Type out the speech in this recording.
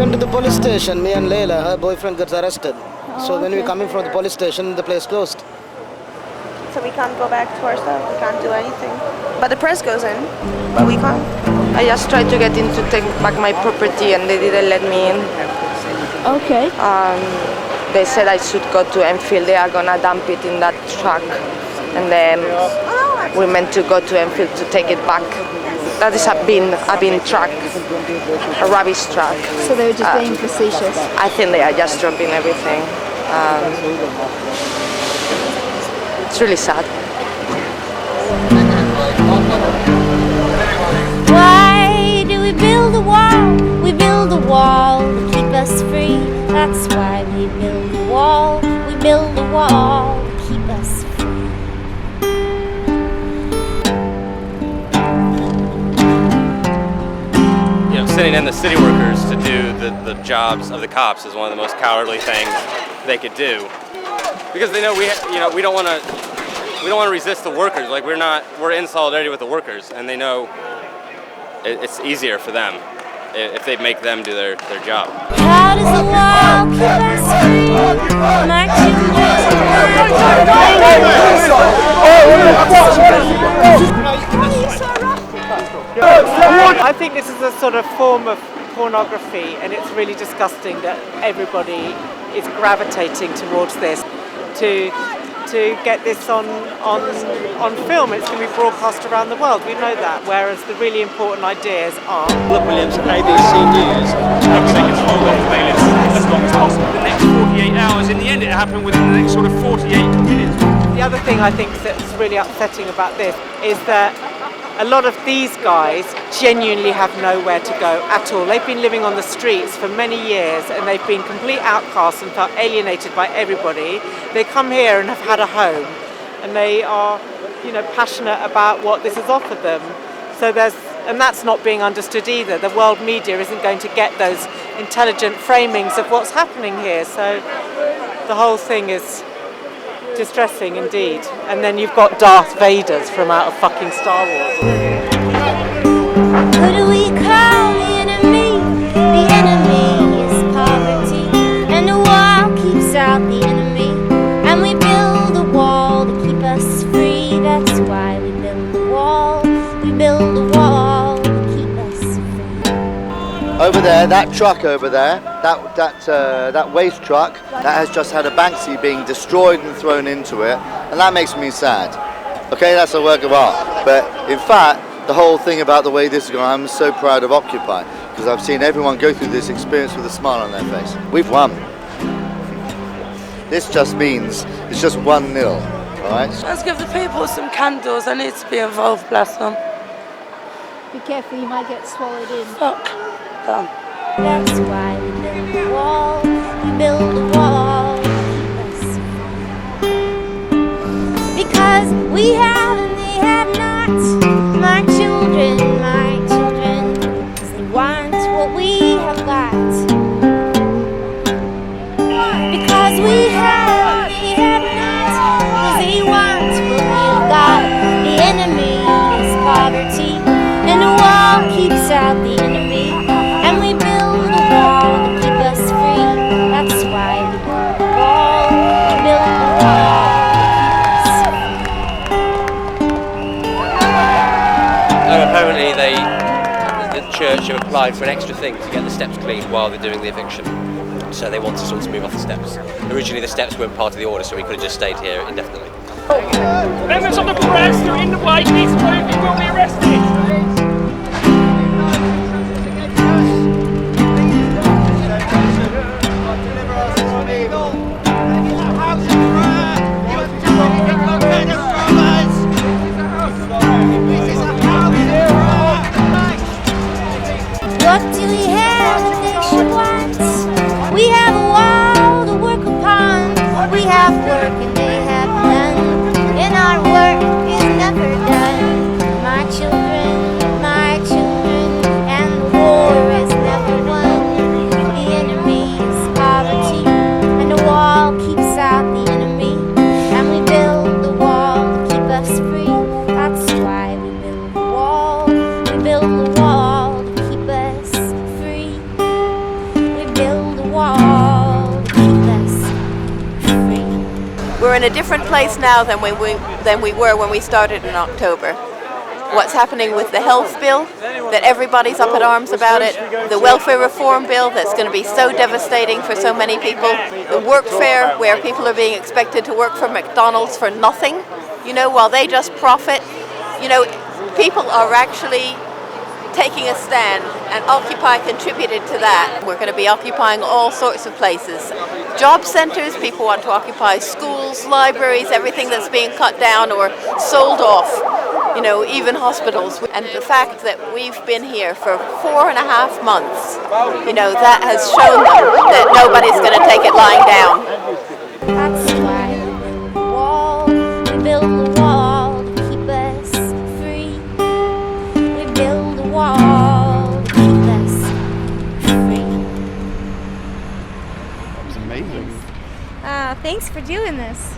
went to the police station. Me and Layla, her boyfriend, got arrested. So when we coming from the police station, the place closed. So we can't go back to our stuff. We can't do anything. But the press goes in, but we can't. I just tried to get in to take back my property, and they didn't let me in. Okay. They said I should go to Enfield. They are gonna dump it in that truck, and then we're meant to go to Enfield to take it back. That is a bin truck, a rubbish truck. So they were just being facetious? I think they are just dropping everything. It's really sad. Why do we build a wall? We build a wall to keep us free. That's why we build a wall. We build a wall to keep us free. Sending in the city workers to do the jobs of the cops is one of the most cowardly things they could do, because they know we don't want to resist the workers. Like we're in solidarity with the workers, and they know it's easier for them if they make them do their job. How does the wall keep us free? My I think this is a sort of form of pornography, and it's really disgusting that everybody is gravitating towards this to get this on film. It's going to be broadcast around the world. We know that. Whereas the really important ideas are. Williams, ABC News. Take it forward as long as possible. The next 48 hours. In the end, it happened within the next sort of 48 minutes. The other thing I think that's really upsetting about this is that a lot of these guys genuinely have nowhere to go at all. They've been living on the streets for many years, and they've been complete outcasts and felt alienated by everybody. They come here and have had a home, and they are, passionate about what this has offered them. So and that's not being understood either. The world media isn't going to get those intelligent framings of what's happening here. So the whole thing is distressing indeed. And then you've got Darth Vaders from out of fucking Star Wars. Who do we call the enemy? The enemy is poverty, and the wall keeps out the enemy. And we build a wall to keep us free. That's why we build a wall. We build a wall to keep us free. Over there, that truck over there, that waste truck, that has just had a Banksy being destroyed and thrown into it, and that makes me sad. Okay, that's a work of art, but in fact, the whole thing about the way this is going, I'm so proud of Occupy, because I've seen everyone go through this experience with a smile on their face. We've won. This just means it's just 1-0, all right? Let's give the people some candles. I need to be involved, bless them. Be careful, you might get swallowed in. Fuck them. That's why we build a wall. We build a wall to keep us free. Because we have and they have not. My children, 'cause they want what we have got. Because we have and they have not, 'cause they want what we've got. The enemy is poverty, and the wall keeps out the enemy. And we build a wall to keep us free. That's why we build a wall. We build a wall to keep us free. Apparently the church have applied for an extra thing to get the steps clean while they're doing the eviction. So they want us all to move off the steps. Originally the steps weren't part of the order, so we could have just stayed here indefinitely. Members of the press, you're in the way, please move, you will be arrested. What do we have that they should want? We have a wall to work upon. We have work and they have none, and our work is never done. My children. different place now than we were when we started in October. What's happening with the health bill, that everybody's up in arms about it, the welfare reform bill that's going to be so devastating for so many people, the workfare where people are being expected to work for McDonald's for nothing, while they just profit. People are actually taking a stand, and Occupy contributed to that. We're going to be occupying all sorts of places. Job centres, people want to occupy schools, libraries, everything that's being cut down or sold off, even hospitals. And the fact that we've been here for 4.5 months, that has shown them that nobody's going to take it lying down. That's why we build the wall to keep us free. We build a wall to keep us free. That was amazing. Thanks for doing this.